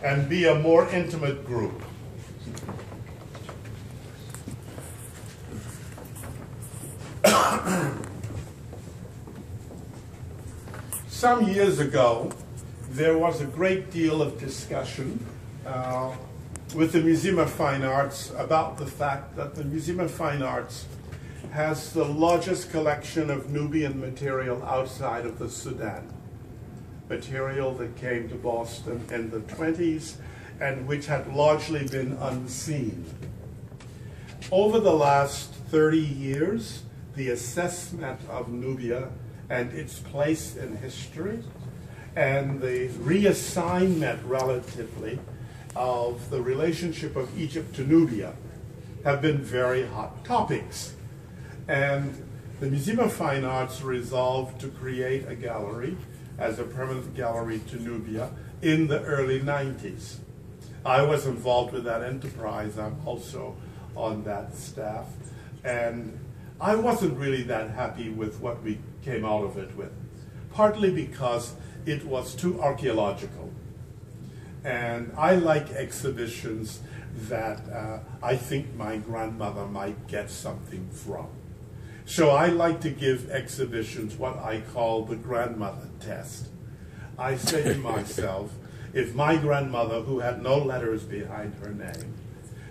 and be a more intimate group. Some years ago, there was a great deal of discussion with the Museum of Fine Arts about the fact that the Museum of Fine Arts has the largest collection of Nubian material outside of the Sudan. Material that came to Boston in the 20s and which had largely been unseen. Over the last 30 years, the assessment of Nubia and its place in history and the reassignment relatively of the relationship of Egypt to Nubia have been very hot topics. And the Museum of Fine Arts resolved to create a gallery as a permanent gallery to Nubia in the early 90s. I was involved with that enterprise. I'm also on that staff. And I wasn't really that happy with what we came out of it with, partly because it was too archaeological. And I like exhibitions that I think my grandmother might get something from. So I like to give exhibitions what I call the grandmother test. I say to myself, if my grandmother, who had no letters behind her name,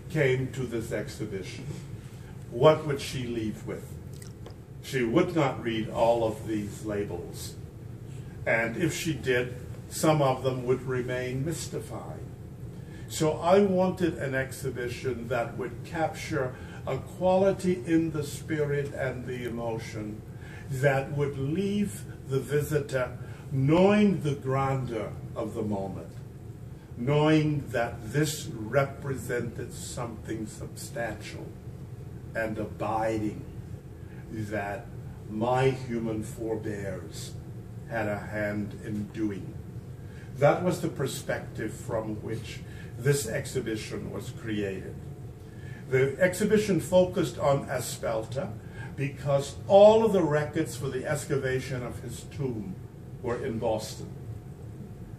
came to this exhibition, what would she leave with? She would not read all of these labels. And if she did, some of them would remain mystified. So I wanted an exhibition that would capture a quality in the spirit and the emotion that would leave the visitor knowing the grandeur of the moment, knowing that this represented something substantial and abiding that my human forebears had a hand in doing. That was the perspective from which this exhibition was created. The exhibition focused on Aspelta because all of the records for the excavation of his tomb were in Boston.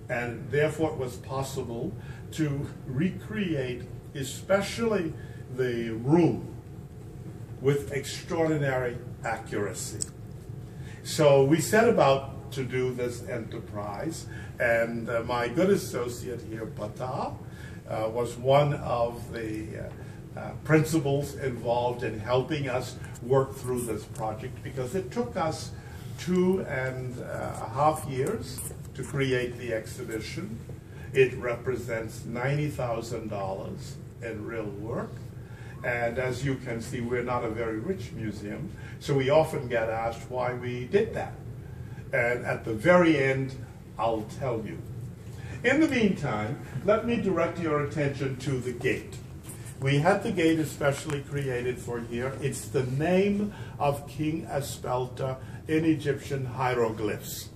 And therefore it was possible to recreate especially the room with extraordinary accuracy. So we set about to do this enterprise, and my good associate here, Pata, was one of the principals involved in helping us work through this project, because it took us 2.5 years to create the exhibition. It represents $90,000 in real work. And as you can see, we're not a very rich museum, so we often get asked why we did that. And at the very end, I'll tell you. In the meantime, let me direct your attention to the gate. We had the gate especially created for here. It's the name of King Aspelta in Egyptian hieroglyphs.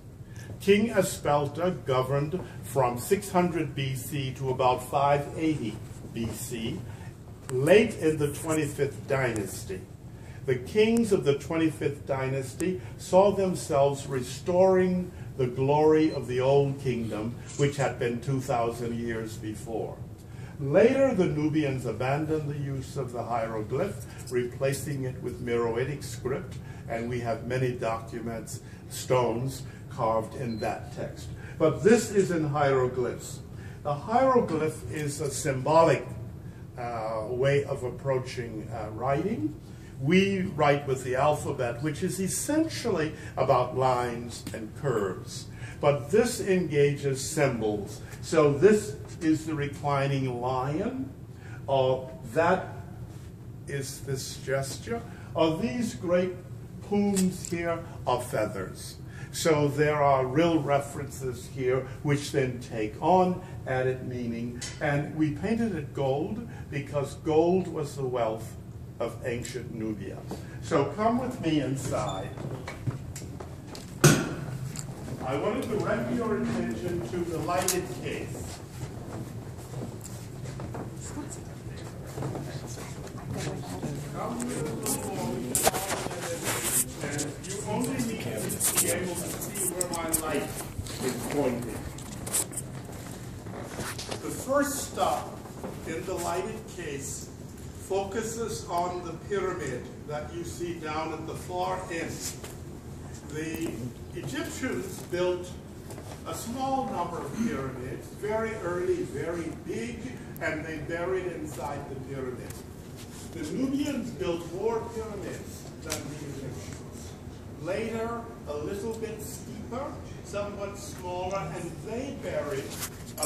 King Aspelta governed from 600 BC to about 580 BC, late in the 25th dynasty. The kings of the 25th dynasty saw themselves restoring the glory of the old kingdom, which had been 2,000 years before. Later, the Nubians abandoned the use of the hieroglyph, replacing it with Meroitic script, and we have many documents, stones, carved in that text. But this is in hieroglyphs. The hieroglyph is a symbolic way of approaching writing. We write with the alphabet, which is essentially about lines and curves. But this engages symbols. So this is the reclining lion. That is this gesture. These great plumes here are feathers. So there are real references here which then take on added meaning. And we painted it gold because gold was the wealth of ancient Nubia. So come with me inside. I want to direct your attention to the lighted case. Come with a little more, and you only need to be able to see where my light is pointing. The first stop in the lighted case focuses on the pyramid that you see down at the far end. The Egyptians built a small number of pyramids, very early, very big, and they buried inside the pyramid. The Nubians built more pyramids than the Egyptians. Later, a little bit steeper, somewhat smaller, and they buried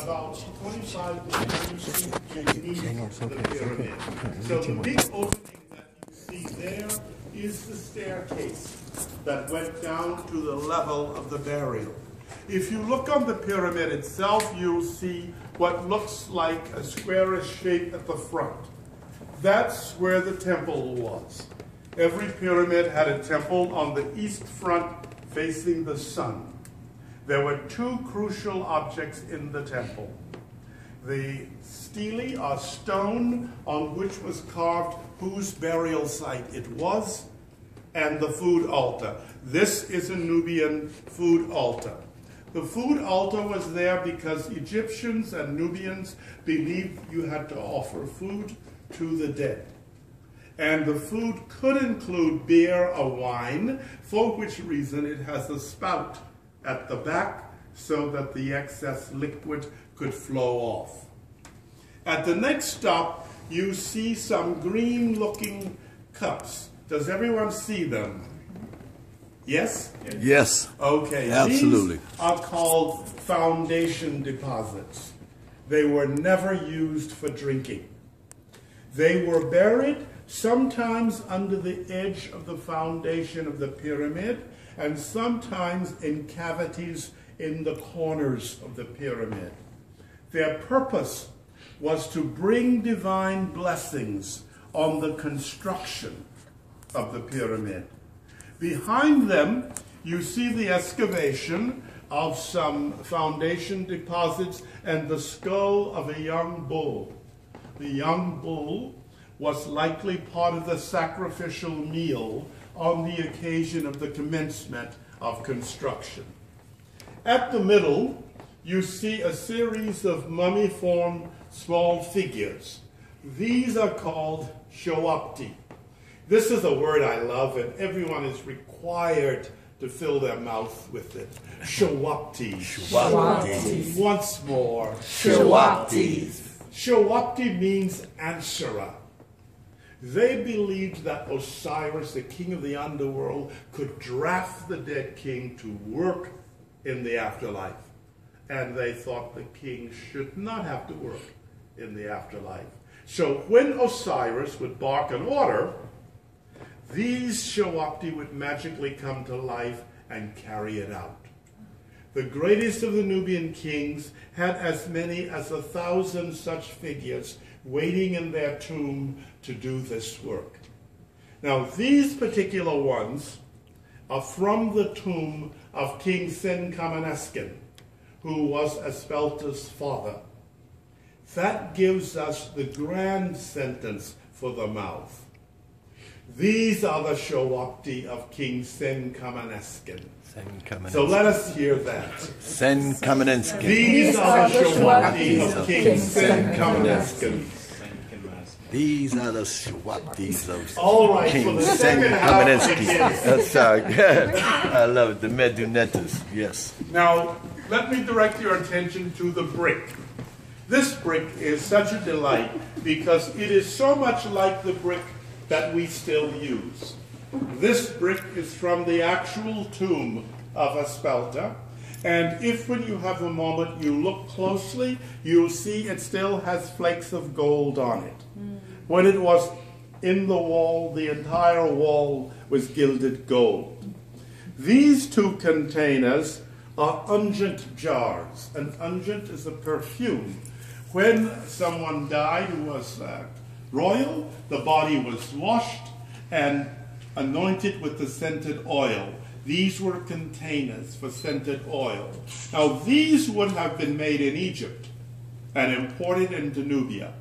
about 25 degrees beneath the pyramid. So the big opening that you see there is the staircase that went down to the level of the burial. If you look on the pyramid itself, you'll see what looks like a squarish shape at the front. That's where the temple was. Every pyramid had a temple on the east front facing the sun. There were two crucial objects in the temple. The stele, or stone, on which was carved whose burial site it was, and the food altar. This is a Nubian food altar. The food altar was there because Egyptians and Nubians believed you had to offer food to the dead. And the food could include beer or wine, for which reason it has a spout at the back so that the excess liquid could flow off. At the next stop, you see some green-looking cups. Does everyone see them? Yes? Yes. Okay. Absolutely. These are called foundation deposits. They were never used for drinking. They were buried sometimes under the edge of the foundation of the pyramid and sometimes in cavities in the corners of the pyramid. Their purpose was to bring divine blessings on the construction of the pyramid. Behind them, you see the excavation of some foundation deposits and the skull of a young bull. The young bull was likely part of the sacrificial meal on the occasion of the commencement of construction. At the middle, you see a series of mummy-formed small figures. These are called shawapti. This is a word I love, and everyone is required to fill their mouth with it. Shawapti. Shawapti. Once more. Shawapti. Shawapti means answerer. They believed that Osiris, the king of the underworld, could draft the dead king to work in the afterlife. And they thought the king should not have to work in the afterlife. So when Osiris would bark an order, these Shawapti would magically come to life and carry it out. The greatest of the Nubian kings had as many as 1,000 such figures waiting in their tomb to do this work. Now, these particular ones are from the tomb of King Sen-Kamenesken, who was Aspelta's father. That gives us the grand sentence for the mouth. These are the Shawapti of King Sen-Kamenesken. So let us hear that. Sen-Kamenesken. These are the Shawapti of King Sen-Kamenesken. These are the Shawaptis of King King Sen-Kamenesken. That's good. I love it. The Medunetas. Yes. Now, let me direct your attention to the brick. This brick is such a delight because it is so much like the brick that we still use. This brick is from the actual tomb of Aspelta, and if when you have a moment you look closely, you'll see it still has flakes of gold on it. When it was in the wall, the entire wall was gilded gold. These two containers are unguent jars. An unguent is a perfume. When someone died who was royal, the body was washed and anointed with the scented oil. These were containers for scented oil. Now, these would have been made in Egypt and imported into Nubia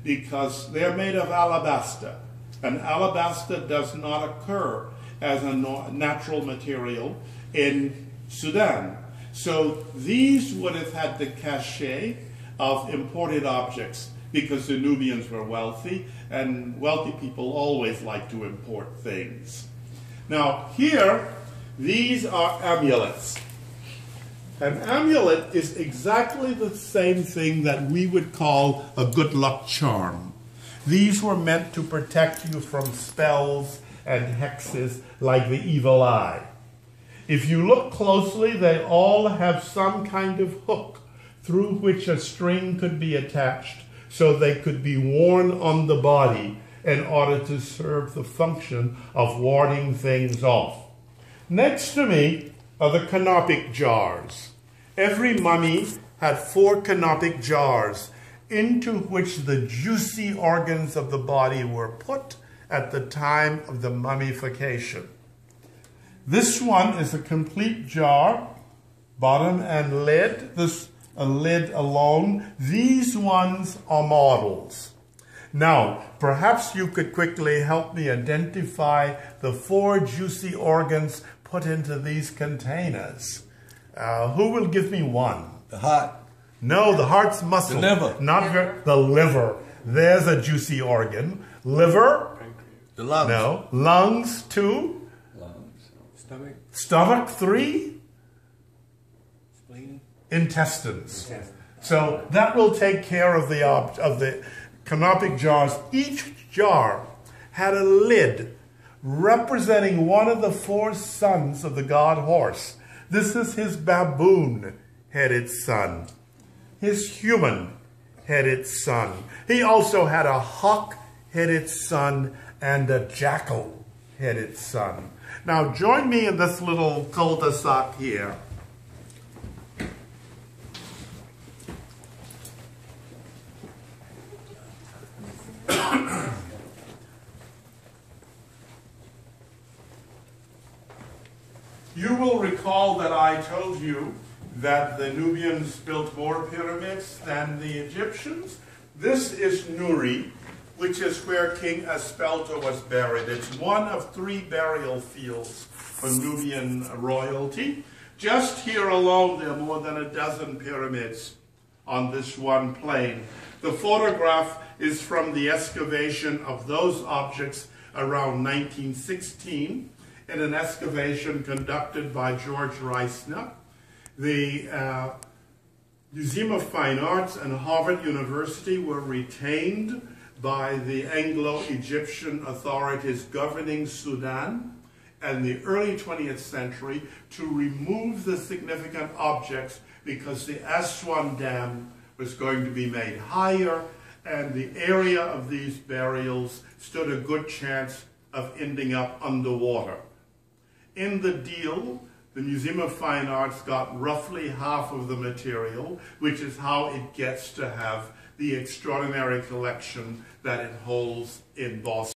because they're made of alabaster. And alabaster does not occur as a natural material in Sudan. So these would have had the cachet of imported objects because the Nubians were wealthy, and wealthy people always like to import things. Now here, these are amulets. An amulet is exactly the same thing that we would call a good luck charm. These were meant to protect you from spells and hexes like the evil eye. If you look closely, they all have some kind of hook through which a string could be attached so they could be worn on the body in order to serve the function of warding things off. Next to me are the canopic jars. Every mummy had 4 canopic jars into which the juicy organs of the body were put at the time of the mummification. This one is a complete jar, bottom and lid, a lid alone. These ones are models. Now, perhaps you could quickly help me identify the 4 juicy organs put into these containers. Who will give me one? The heart. No, the heart's muscle. The liver. Not the liver. There's a juicy organ. Liver. The lungs. No. Lungs, 2. Lungs. Stomach. Stomach, 3. Spleen. Intestines. So that will take care of the canopic jars. Each jar had a lid representing one of the 4 sons of the god horse. This is his baboon-headed son, his human-headed son. He also had a hawk-headed son and a jackal-headed son. Now join me in this little cul-de-sac here. You will recall that I told you that the Nubians built more pyramids than the Egyptians. This is Nuri, which is where King Aspelta was buried. It's one of 3 burial fields for Nubian royalty. Just here alone, there are more than a dozen pyramids on this one plain. The photograph is from the excavation of those objects around 1916. In an excavation conducted by George Reisner. The Museum of Fine Arts and Harvard University were retained by the Anglo-Egyptian authorities governing Sudan in the early 20th century to remove the significant objects because the Aswan Dam was going to be made higher and the area of these burials stood a good chance of ending up underwater. In the deal, the Museum of Fine Arts got roughly half of the material, which is how it gets to have the extraordinary collection that it holds in Boston.